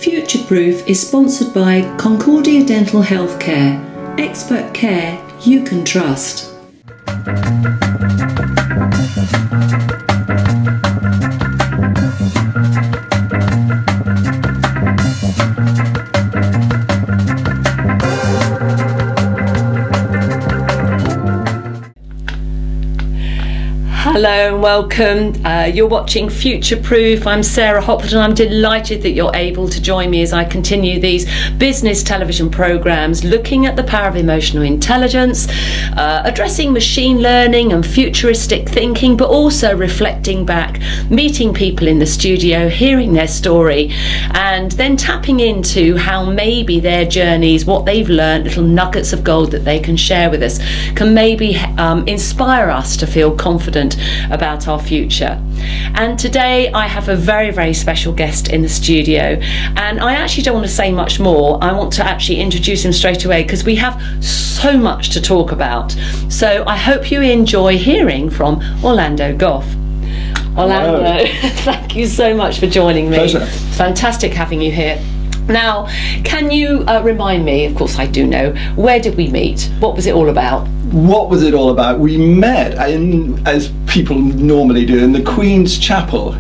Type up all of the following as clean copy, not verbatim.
Future-Proof is sponsored by Concordia Dental Healthcare, expert care you can trust. Hello and welcome. You're watching Future Proof. I'm Sarah Hopwood and I'm delighted that you're able to join me as I continue these business television programmes looking at the power of emotional intelligence, addressing machine learning and futuristic thinking, but also reflecting back, meeting people in the studio, hearing their story, and then tapping into how maybe their journeys, what they've learned, little nuggets of gold that they can share with us, can maybe inspire us to feel confident about our future. And today I have a very, very special guest in the studio, and I actually don't want to say much more. I want to actually introduce him straight away because we have so much to talk about. So I hope you enjoy hearing from Orlando Goff. Orlando, thank you so much for joining me. Pleasure. Fantastic having you here. Now, can you remind me, of course I do know, where did we meet? What was it all about? What was it all about? We met, as people normally do, in the Queen's Chapel,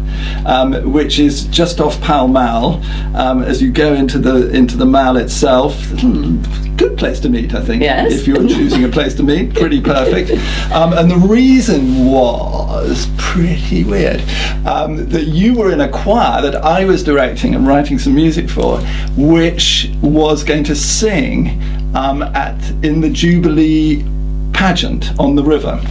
which is just off Pall Mall. As you go into the Mall itself, good place to meet, I think. Yes. If you're choosing a place to meet, pretty perfect. And the reason was pretty weird. That you were in a choir that I was directing and writing some music for, which was going to sing in the Jubilee pageant on the river.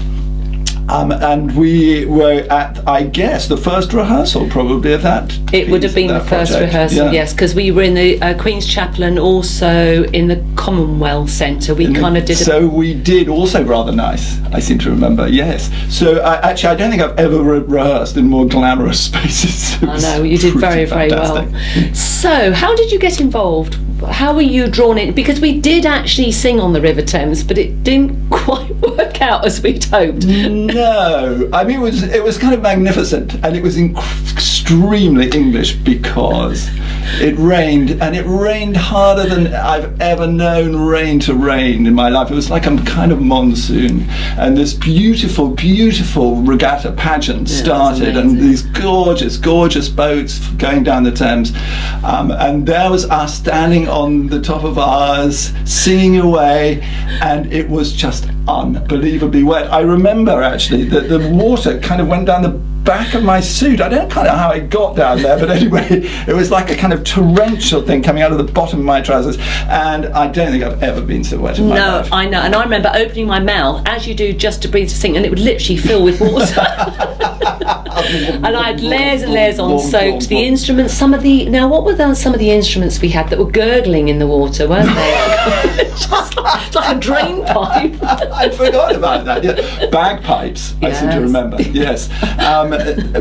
And we were at, I guess, the first rehearsal probably of that. It would have been the first rehearsal, yes, because we were in the Queen's Chapel and also in the Commonwealth Centre. We kind of did. So we did also rather nice, I seem to remember, yes. So actually, I don't think I've ever rehearsed in more glamorous spaces. I know, you did very, very well. So, how did you get involved? How were you drawn in? Because we did actually sing on the River Thames, but it didn't quite work out as we'd hoped. No, I mean it was kind of magnificent, and it was extremely English because it rained, and it rained harder than I've ever known rain to rain in my life. It was like a kind of monsoon, and this beautiful, beautiful regatta pageant started, and these gorgeous, gorgeous boats going down the Thames, and there was us standing on the top of ours, singing away, and it was just unbelievably wet. I remember actually that the water kind of went down the back of my suit. I don't know how it got down there, but anyway, it was like a kind of torrential thing coming out of the bottom of my trousers, and I don't think I've ever been so wet in my life. No, I know, and I remember opening my mouth, as you do, just to breathe to sing, and it would literally fill with water. And I had layers and layers on, soaked the instruments. What were some of the instruments we had that were gurgling in the water, weren't they? Just like a drain pipe. I'd forgotten about that. Yeah. Bagpipes, I seem to remember. Yes.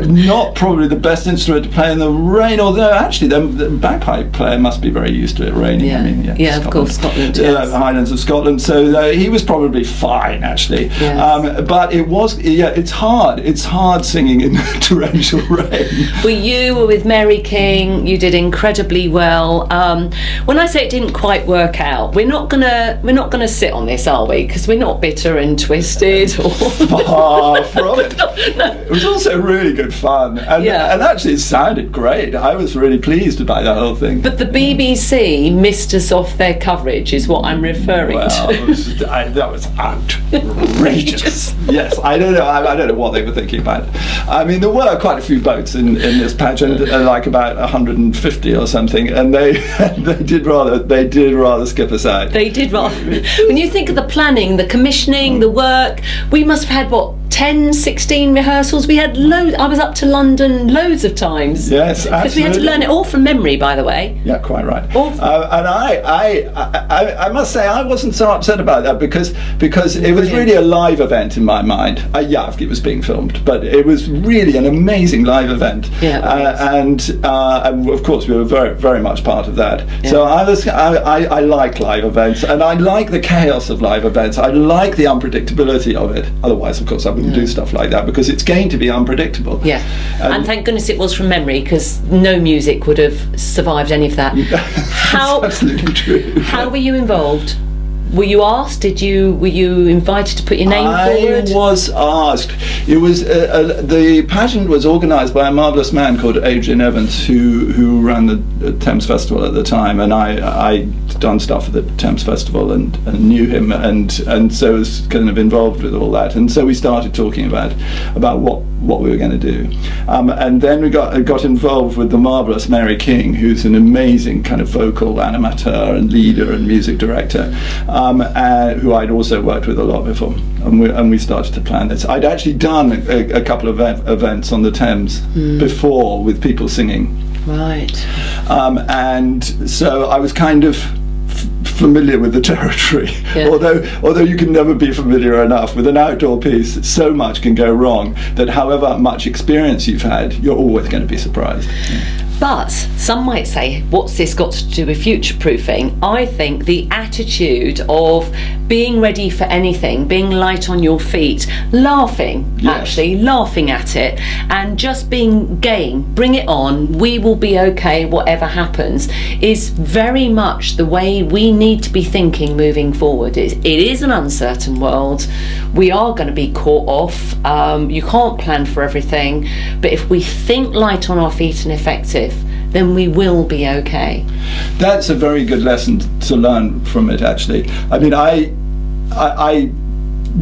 Not probably the best instrument to play in the rain, although actually the bagpipe player must be very used to it raining. Yeah, I mean, of course, Scotland. Yes. Highlands of Scotland. So he was probably fine, actually. Yes. But it's hard. It's hard singing in torrential rain. Well, you were with Mary King. You did incredibly well. When I say it didn't quite work out, we're not gonna sit on this, are we? Because we're not bitter and twisted. Far from it. No. It was also really good fun, and actually it sounded great. I was really pleased by the whole thing. But the BBC missed us off their coverage, is what I'm referring to. That was outrageous. Yes, I don't know what they were thinking about. I mean, there were quite a few boats in this pageant, like about 150 or something, and they did rather skip us out. They did rather. When you think of the planning, the commissioning, the work, we must have had 10, 16 rehearsals. We had loads. I was up to London loads of times. Yes, absolutely. Because we had to learn it all from memory, by the way. Yeah, quite right. And I must say I wasn't so upset about that because it was really a live event in my mind. It was being filmed, but it was really an amazing live event. Yeah, and of course we were very, very much part of that. Yeah. So I like live events, and I like the chaos of live events. I like the unpredictability of it. Otherwise, of course, I wouldn't and do stuff like that, because it's going to be unpredictable. Yeah, and thank goodness it was from memory, because no music would have survived any of that. That's absolutely true. How were you involved? Were you asked? Were you invited to put your name forward? I was asked. It was the pageant was organised by a marvellous man called Adrian Evans, who ran the Thames Festival at the time, and I'd done stuff at the Thames Festival and knew him, and so was kind of involved with all that, and so we started talking about what we were going to do, and then we got involved with the marvellous Mary King, who's an amazing kind of vocal animateur and leader and music director. Who I'd also worked with a lot before, and we started to plan this. I'd actually done a couple of events on the Thames before with people singing. Right. And so I was kind of familiar with the territory. Yeah. Although you can never be familiar enough with an outdoor piece, so much can go wrong that however much experience you've had, you're always going to be surprised. Yeah. But some might say, what's this got to do with future-proofing? I think the attitude of being ready for anything, being light on your feet, laughing at it, and just being game, bring it on, we will be okay, whatever happens, is very much the way we need to be thinking moving forward. It is an uncertain world. We are going to be caught off. You can't plan for everything. But if we think light on our feet and effective, then we will be okay. That's a very good lesson to learn from it, actually. I mean, I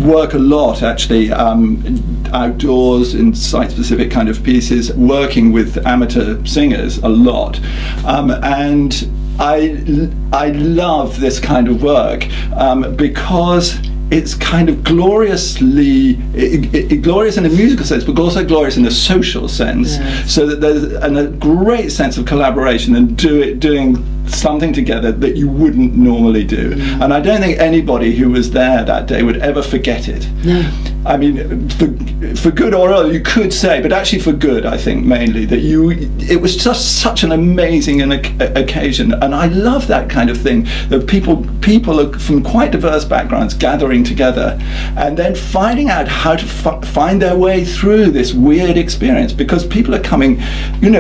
work a lot, actually, outdoors in site-specific kind of pieces, working with amateur singers a lot, and I love this kind of work because it's kind of glorious in a musical sense, but also glorious in a social sense. Yes. So that there's a great sense of collaboration and doing something together that you wouldn't normally do. And I don't think anybody who was there that day would ever forget it. No. I mean, for good or ill, you could say, but actually for good, I think, mainly, that it was just such an amazing occasion, and I love that kind of thing, that people are from quite diverse backgrounds gathering together and then finding out how to find their way through this weird experience, because people are coming, a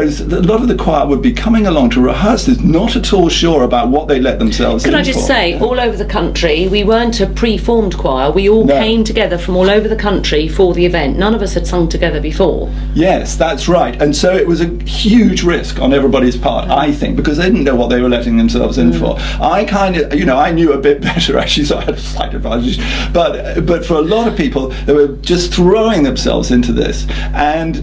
lot of the choir would be coming along to rehearse this, not at all sure about what they let themselves in for. Could I just say, all over the country, we weren't a pre-formed choir, we all came together from all over the country for the event. None of us had sung together before. Yes, that's right. And so it was a huge risk on everybody's part, I think, because they didn't know what they were letting themselves in for. I kind of, I knew a bit better, actually, so I had a slight advantage. But for a lot of people, they were just throwing themselves into this and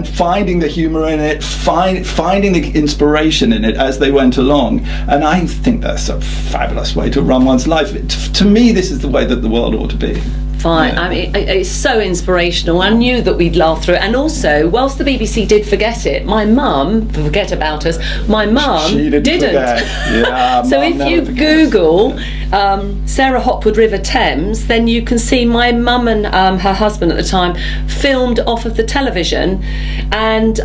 finding the humour in it, finding the inspiration in it as they went along. And I think that's a fabulous way to run one's life. To me, this is the way that the world ought to be. Fine. Yeah. I mean, it's so inspirational. I knew that we'd laugh through it. And also, whilst the BBC did forget it, my mum, forget about us, my mum didn't. Yeah, so if you Google Sarah Hopwood River Thames, then you can see my mum and her husband at the time filmed off of the television, and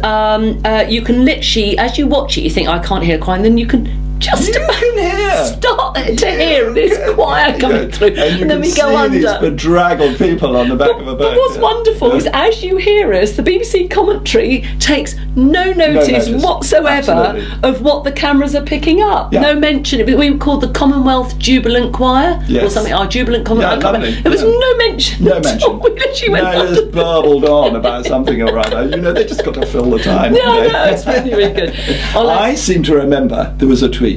you can literally, as you watch it, you think, I can't hear a choir, and then you can just start to hear this choir coming through, and then we go under. These bedraggled people on the back of a boat. But what's wonderful is, as you hear us, the BBC commentary takes no notice whatsoever of what the cameras are picking up. Yeah. No mention. We were called the Commonwealth Jubilant Choir or something. Our Jubilant Commonwealth. There was no mention. No mention. We literally went under. Just burbled on about something or other. They just got to fill the time. No, it's really, really good. I seem to remember there was a tweet.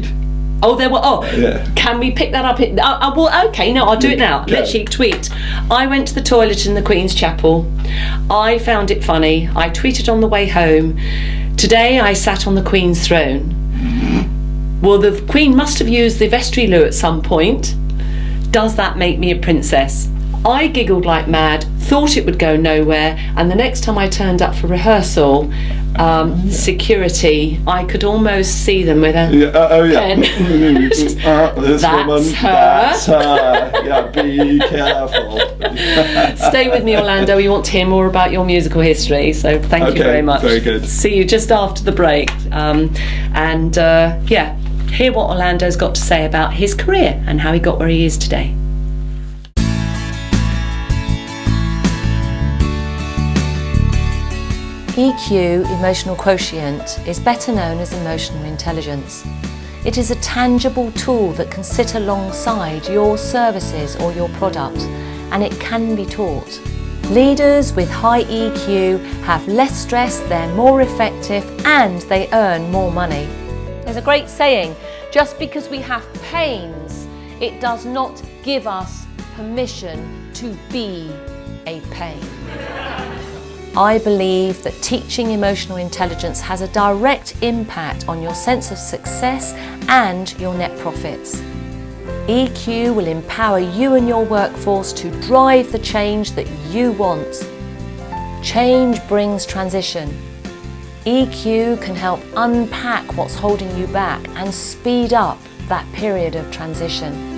Oh, there were. Can we pick that up? Well, okay, no, I'll do it now. Literally, tweet. I went to the toilet in the Queen's Chapel. I found it funny. I tweeted on the way home. Today I sat on the Queen's throne. Well, the Queen must have used the vestry loo at some point. Does that make me a princess? I giggled like mad, thought it would go nowhere, and the next time I turned up for rehearsal, security, I could almost see them with a pen. That's her. Yeah, be careful. Stay with me, Orlando. We want to hear more about your musical history, so thank you very much. Very good. See you just after the break. Hear what Orlando's got to say about his career and how he got where he is today. EQ, emotional quotient, is better known as emotional intelligence. It is a tangible tool that can sit alongside your services or your product, and it can be taught. Leaders with high EQ have less stress, they're more effective, and they earn more money. There's a great saying, just because we have pains, it does not give us permission to be a pain. I believe that teaching emotional intelligence has a direct impact on your sense of success and your net profits. EQ will empower you and your workforce to drive the change that you want. Change brings transition. EQ can help unpack what's holding you back and speed up that period of transition.